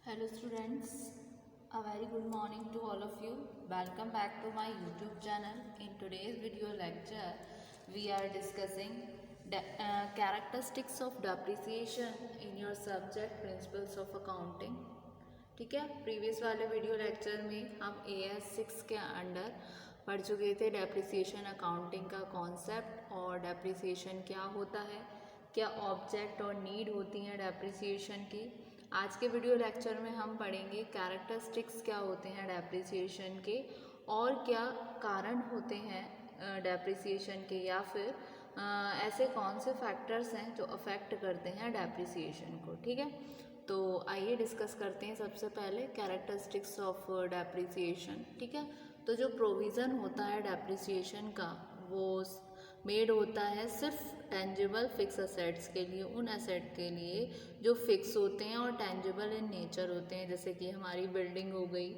Hello students, a very good morning to all of you. Welcome back to my YouTube channel. In today's video lecture, we are discussing the characteristics of depreciation in your subject Principles of Accounting. ठीक है, previous वाले video lecture में हम AS6 के under पढ़ चुके थे depreciation accounting का कॉन्सेप्ट और डेप्रिसिएशन क्या होता है, क्या ऑब्जेक्ट और नीड होती हैं डेप्रिसिएशन की। आज के वीडियो लेक्चर में हम पढ़ेंगे कैरेक्टरिस्टिक्स क्या होते हैं डेप्रिसिएशन के और क्या कारण होते हैं डेप्रिसिएशन के, या फिर ऐसे कौन से फैक्टर्स हैं जो अफेक्ट करते हैं डेप्रिसिएशन को। ठीक है, तो आइए डिस्कस करते हैं सबसे पहले कैरेक्टरिस्टिक्स ऑफ डेप्रिसिएशन। ठीक है, तो जो प्रोविज़न होता है डेप्रिसिएशन का वो मेड होता है सिर्फ टेंजिबल फिक्स असेट्स के लिए, उन एसेट के लिए जो फिक्स होते हैं और टेंजिबल इन नेचर होते हैं, जैसे कि हमारी बिल्डिंग हो गई,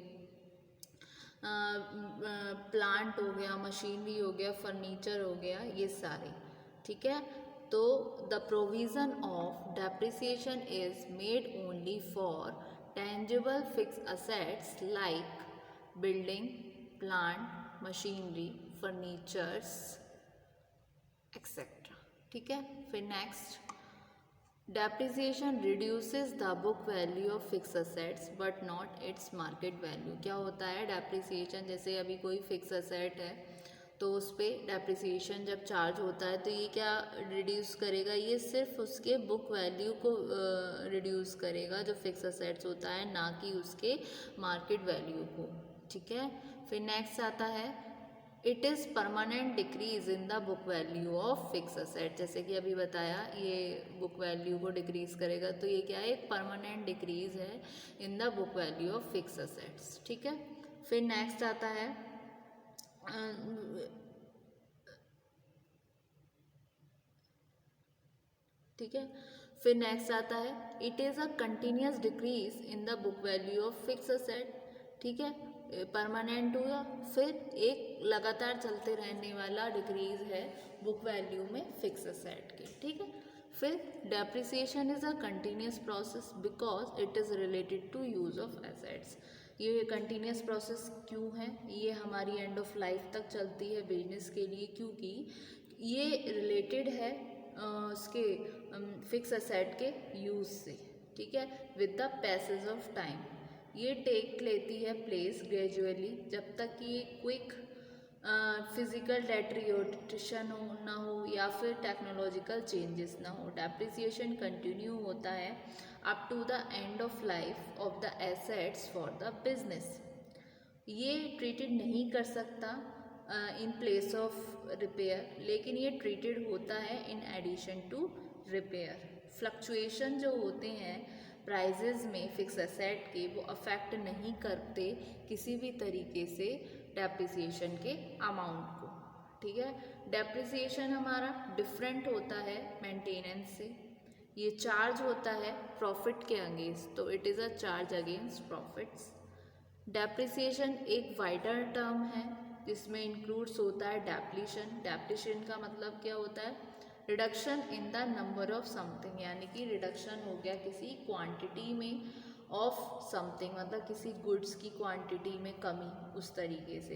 प्लांट हो गया, मशीनरी हो गया, फर्नीचर हो गया, ये सारे। ठीक है, तो the provision of depreciation is made only for tangible fixed assets like building, plant, machinery, furnitures etcetera. ठीक है, फिर next, depreciation reduces the book value of fix assets but not its market value. क्या होता है depreciation, जैसे अभी कोई fix asset है तो उस पर डेप्रिसिएशन जब चार्ज होता है तो ये क्या रिड्यूस करेगा, ये सिर्फ उसके बुक वैल्यू को रिड्यूस करेगा जो फिक्स असेट्स होता है, ना कि उसके मार्केट वैल्यू को। ठीक है, फिर नेक्स्ट आता है it is permanent decrease in the book value of fix asset. जैसे कि अभी बताया ये बुक वैल्यू को डिक्रीज करेगा, तो ये क्या है, एक परमानेंट डिक्रीज है in the book value of fix assets. ठीक है, फिर नेक्स्ट आता है ठीक है, फिर नेक्स्ट आता है it is a continuous decrease in the book value of fix asset. ठीक है, परमानेंट हुआ, फिर एक लगातार चलते रहने वाला डिक्रीज है बुक वैल्यू में फिक्स असेट के। ठीक है, फिर depreciation is a continuous process because it is related to use of assets. ये कंटिन्यूस प्रोसेस क्यों है, ये हमारी एंड ऑफ लाइफ तक चलती है बिजनेस के लिए, क्योंकि ये रिलेटेड है उसके फिक्स असेट के यूज़ से। ठीक है, with the passage of time ये टेक लेती है प्लेस ग्रेजुअली, जब तक कि ये क्विक फिजिकल डेट्रियोटेशन हो ना हो या फिर टेक्नोलॉजिकल चेंजेस ना हो। डेप्रिसिएशन कंटिन्यू होता है up to the end of life of the assets for the business. ये ट्रीटेड नहीं कर सकता इन प्लेस ऑफ रिपेयर, लेकिन ये ट्रीटेड होता है in addition to repair. Fluctuation जो होते हैं प्राइजेज में फिक्स एसेट के, वो अफेक्ट नहीं करते किसी भी तरीके से डेप्रिसिएशन के अमाउंट को। ठीक है, डेप्रिसिएशन हमारा डिफरेंट होता है मेंटेनेंस से, ये चार्ज होता है प्रॉफिट के अगेंस्ट, तो it is a charge against profits. Depreciation एक वाइडर टर्म है जिसमें इंक्लूड्स होता है डेप्लीशन। डेप्लीशन का मतलब क्या होता है, reduction in the number of something, यानी कि रिडक्शन हो गया किसी क्वांटिटी में ऑफ समथिंग, मतलब किसी गुड्स की क्वांटिटी में कमी, उस तरीके से।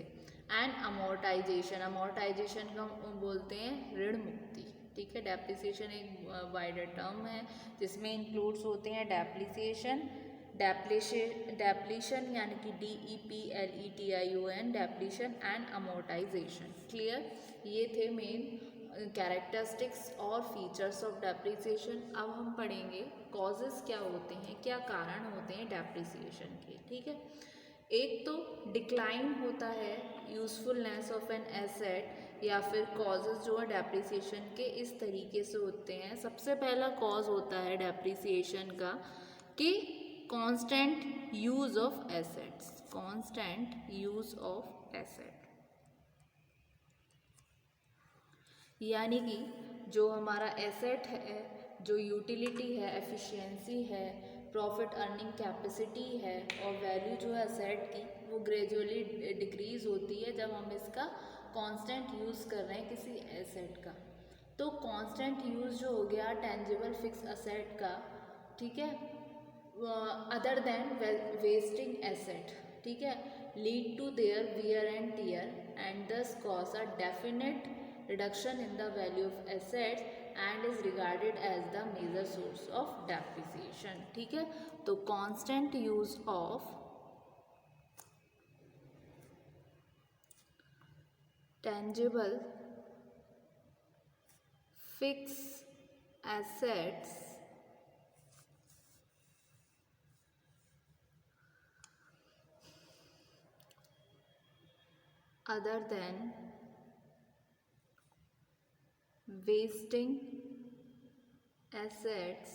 एंड अमोर्टाइजेशन, अमोर्टाइजेशन का बोलते हैं ऋण मुक्ति। ठीक है, डेप्रिसिएशन एक वाइडर टर्म है जिसमें इंक्लूड्स होते हैं डेप्रिसिएशन, डेप्लीशन यानी कि DEPLETION, depletion and amortisation. Clear, ये थे मेन कैरेक्टरिस्टिक्स और फीचर्स ऑफ डेप्रिसिएशन। अब हम पढ़ेंगे कॉजेज़ क्या होते हैं, क्या कारण होते हैं डेप्रिसिएशन के। ठीक है, एक तो डिक्लाइन होता है यूज़फुलनेस ऑफ एन एसेट, या फिर कॉजेज़ जो है डेप्रिसिएशन के इस तरीके से होते हैं। सबसे पहला कॉज होता है डेप्रिसिएशन का कि constant use of assets, constant use of asset, यानी कि जो हमारा एसेट है, जो यूटिलिटी है, एफिशिएंसी है, प्रॉफिट अर्निंग कैपेसिटी है और वैल्यू जो है एसेट की, वो ग्रेजुअली डिक्रीज़ होती है जब हम इसका कांस्टेंट यूज़ कर रहे हैं किसी एसेट का। तो कांस्टेंट यूज़ जो हो गया टेंजिबल फिक्स एसेट का, ठीक है, other than wasting asset, ठीक है, lead to their wear and tear and thus cause a definite reduction in the value of assets and is regarded as the major source of depreciation, ठीक है. तो constant use of tangible fixed assets other than wasting assets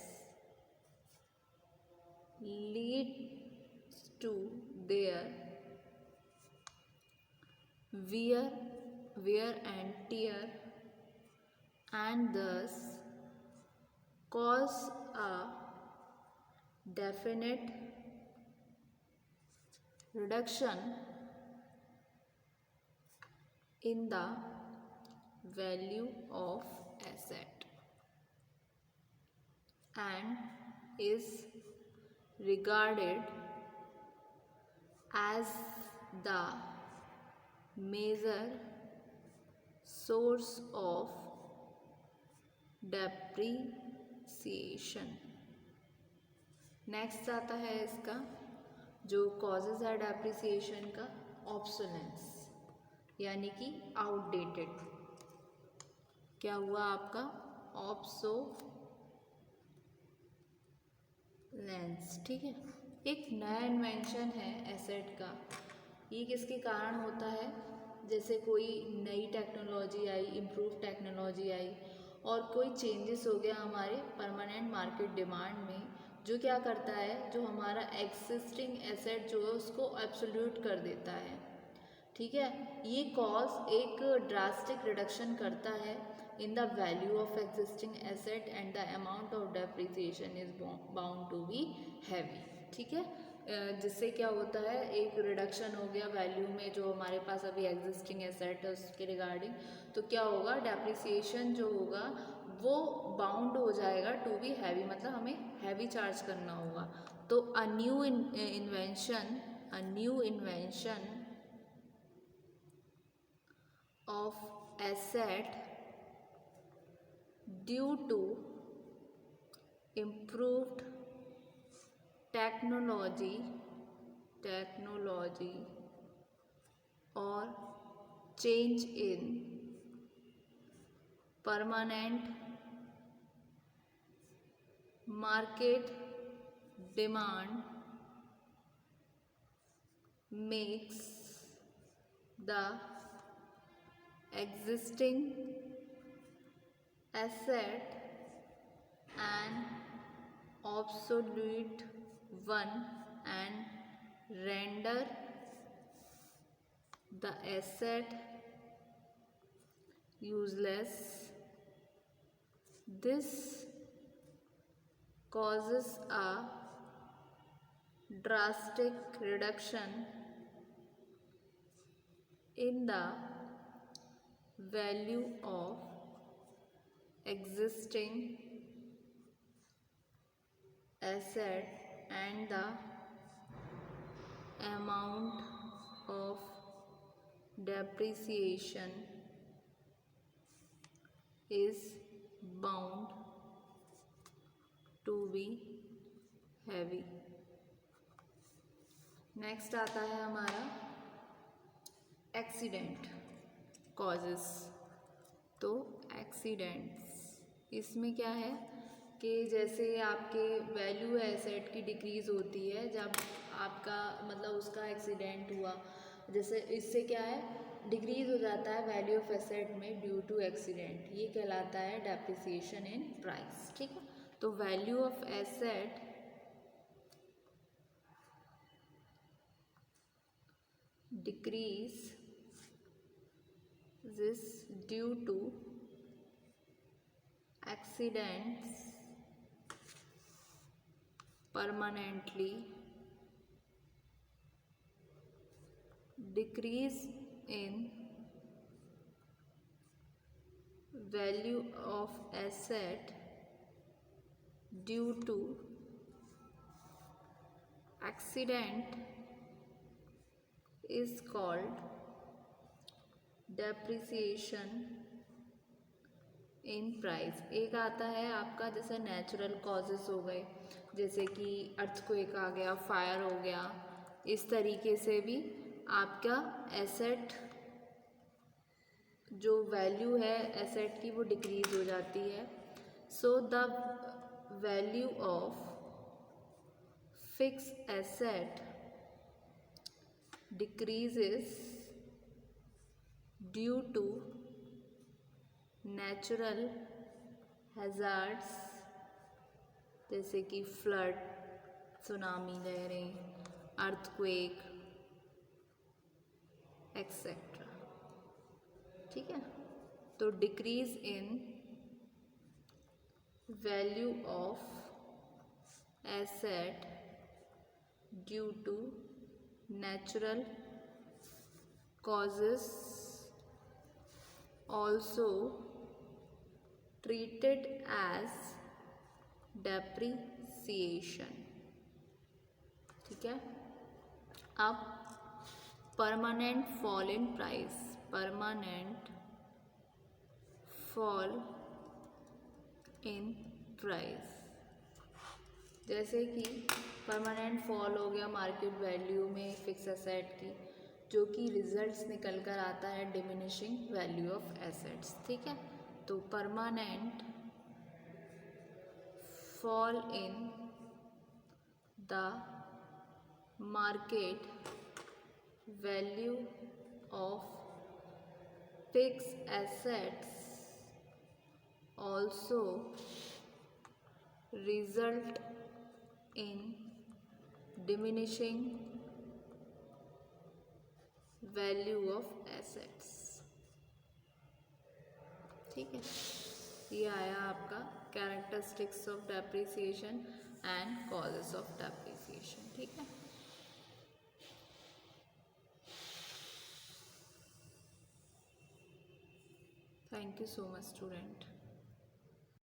leads to their wear and tear and thus cause a definite reduction in the value of asset and is regarded as the major source of depreciation. Next आता है इसका जो causes है depreciation का, obsolescence यानी कि outdated. क्या हुआ आपका? ऑब्सोलेंस, ठीक है. एक नया इन्वेंशन है एसेट का. ये किसके कारण होता है? जैसे कोई नई टेक्नोलॉजी आई, इम्प्रूव टेक्नोलॉजी आई और कोई चेंजेस हो गया हमारे परमानेंट मार्केट डिमांड में, जो क्या करता है, जो हमारा एग्जिस्टिंग एसेट जो है उसको एब्सोल्यूट कर देता है, ठीक है. ये कॉज एक ड्रास्टिक रिडक्शन करता है in the value of existing asset and the amount of depreciation is bound to be heavy, ठीक है. जिससे क्या होता है, एक रिडक्शन हो गया वैल्यू में जो हमारे पास अभी एग्जिस्टिंग एसेट है उसके रिगार्डिंग, तो क्या होगा, डेप्रिसिएशन जो होगा वो बाउंड हो जाएगा टू बी हैवी, मतलब हमें हैवी चार्ज करना होगा. तो a new invention of asset due to improved technology or change in permanent market demand makes the existing asset an obsolete one and render the asset useless. This causes a drastic reduction in the value of existing asset and the amount of depreciation is bound to be heavy. Next आता है हमारा accident causes. तो accidents इसमें क्या है कि जैसे आपके वैल्यू एसेट की डिक्रीज़ होती है जब आपका मतलब उसका एक्सीडेंट हुआ, जैसे इससे क्या है, डिक्रीज़ हो जाता है वैल्यू ऑफ एसेट में ड्यू टू एक्सीडेंट. ये कहलाता है डेप्रिसिएशन इन प्राइस, ठीक है. तो value of asset decrease is due to accidents permanently decrease in value of asset due to accident is called depreciation in price. एक आता है आपका जैसे नेचुरल कॉजेस हो गए, जैसे कि अर्थक्वेक आ गया, फायर हो गया, इस तरीके से भी आपका एसेट जो वैल्यू है एसेट की वो डिक्रीज हो जाती है। So the value of fix asset decreases due to natural hazards जैसे कि फ्लड, सुनामी लहरें, अर्थक्वेक एक्सेट्रा। ठीक है, तो decrease in value of asset due to natural causes also treated as depreciation। ठीक है, अब permanent fall in price, permanent fall in price, जैसे कि परमानेंट फॉल हो गया मार्केट वैल्यू में फिक्स एसेट की, जो कि रिजल्ट्स निकल कर आता है डिमिनिशिंग वैल्यू ऑफ एसेट्स। ठीक है, तो permanent fall in the market value of fix assets also result in diminishing value of assets। ठीक है, ये आया आपका characteristics of depreciation and causes of depreciation. ठीक है, thank you so much student.